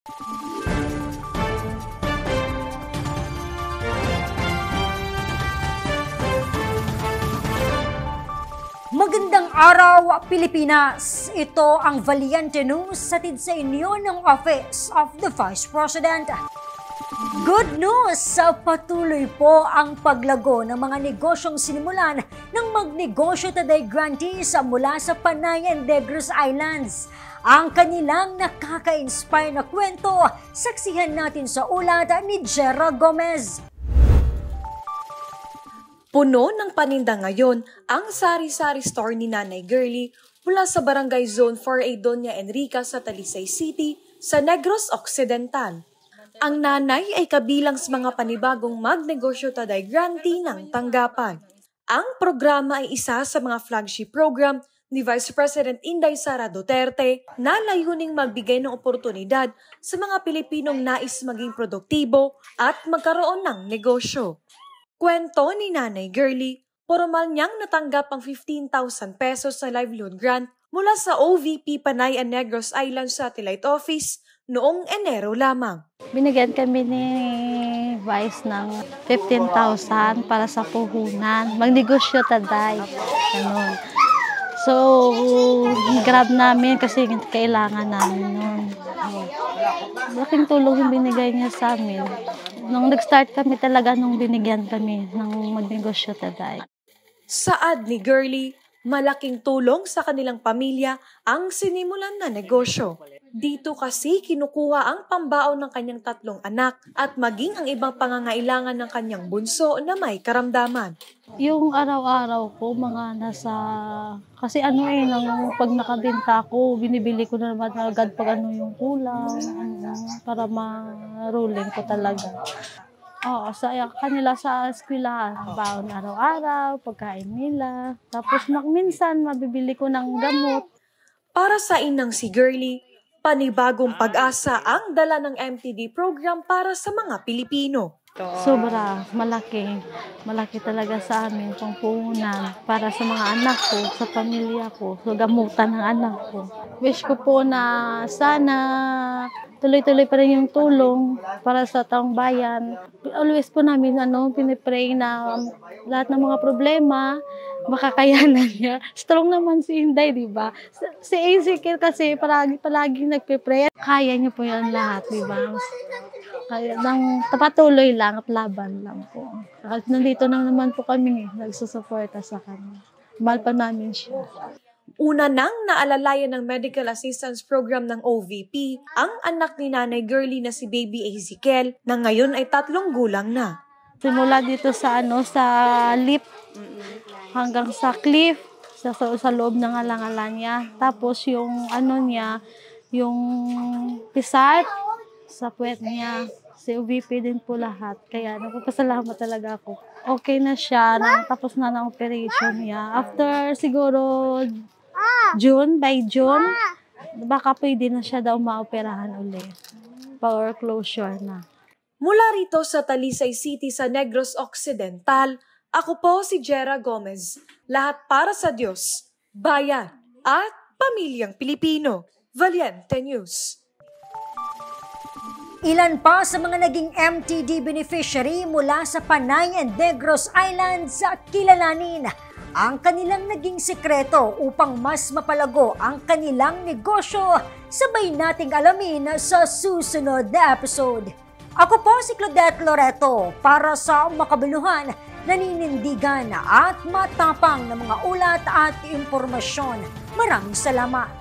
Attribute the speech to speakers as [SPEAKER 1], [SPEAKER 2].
[SPEAKER 1] Magandang araw, Pilipinas! Ito ang Valiente News hatid sa inyo ng Office of the Vice President. Good news! Patuloy po ang paglago ng mga negosyong sinimulan ng Magnegosyo Today grantees mula sa Panay and Negros Islands. Ang kanilang nakaka-inspire na kwento, saksihan natin sa ulat ni Jera Gomez.
[SPEAKER 2] Puno ng paninda ngayon ang sari-sari store ni Nanay Girlie mula sa Barangay Zone 4A Doña Enrica sa Talisay City sa Negros Occidental. Ang nanay ay kabilang sa mga panibagong Magnegosyo Today grantee ng tanggapan. Ang programa ay isa sa mga flagship program ni Vice President Inday Sara Duterte na layuning magbigay ng oportunidad sa mga Pilipinong nais maging produktibo at magkaroon ng negosyo. Kwento ni Nanay Girlie, formal niyang natanggap ang 15,000 pesos na livelihood grant mula sa OVP Panay and Negros Islands Satellite Office noong Enero lamang.
[SPEAKER 3] Binigyan kami ni Vice ng 15,000 para sa puhunan. Magnegosyo taday. Ganun. So, grab namin kasi kailangan namin nun. Laking tulong yung binigay niya sa amin. Nung nag-start kami talaga nung binigyan kami ng Magnegosyo Today.
[SPEAKER 2] Saad ni Girlie, malaking tulong sa kanilang pamilya ang sinimulan na negosyo. Dito kasi kinukuha ang pambaon ng kanyang 3 anak at maging ang ibang pangangailangan ng kanyang bunso na may karamdaman.
[SPEAKER 3] Yung araw-araw ko, mga nasa... Kasi pag nakabenta ako, binibili ko na naman agad pag yung kulang, para ma-rolling ko talaga. Oo, sa kanila sa eskwelahan, baon araw-araw, pagkain nila. Tapos minsan, mabibili ko ng gamot.
[SPEAKER 2] Para sa inang si Girlie, panibagong pag-asa ang dala ng MTD program para sa mga Pilipino.
[SPEAKER 3] Sobra, malaki. Malaki talaga sa amin itong puhunan para sa mga anak ko, sa pamilya ko, sa gamutan ng anak ko. Wish ko po na sana tuloy-tuloy pa rin yung tulong para sa taong bayan. Always po namin pinipray na lahat ng mga problema, makakayanan niya. Strong naman si Inday, di ba? Si Ezekiel kasi palagi nagpipray. Kaya niyo po yan lahat, di ba? Kaya patuloy lang at laban lang po. At nandito naman po kami, nagsusuporta sa kanya. Mahal pa namin siya.
[SPEAKER 2] Una nang naalalayan ng Medical Assistance Program ng OVP ang anak ni Nanay Girlie na si Baby Ezekiel na ngayon ay 3 gulang na.
[SPEAKER 3] Simula dito sa lip hanggang sa cliff, sa loob ng alang-alang niya. Tapos yung yung pisat sa puwet niya. Si OVP din po lahat. Kaya nagpapasalamat talaga ako. Okay na siya, tapos na ng operation niya. After siguro by June, baka pwede na siya daw maoperahan ulit. Power closure na.
[SPEAKER 2] Mula rito sa Talisay City sa Negros Occidental, ako po si Jera Gomez. Lahat para sa Diyos, bayan at pamilyang Pilipino. Valiente News.
[SPEAKER 1] Ilan pa sa mga naging MTD beneficiary mula sa Panay and Negros Islands kilalanin ang kanilang naging sekreto upang mas mapalago ang kanilang negosyo. Sabay nating alamin sa susunod na episode. Ako po si Claudette Loreto para sa makabuluhan, naninindigan at matapang na mga ulat at impormasyon. Maraming salamat.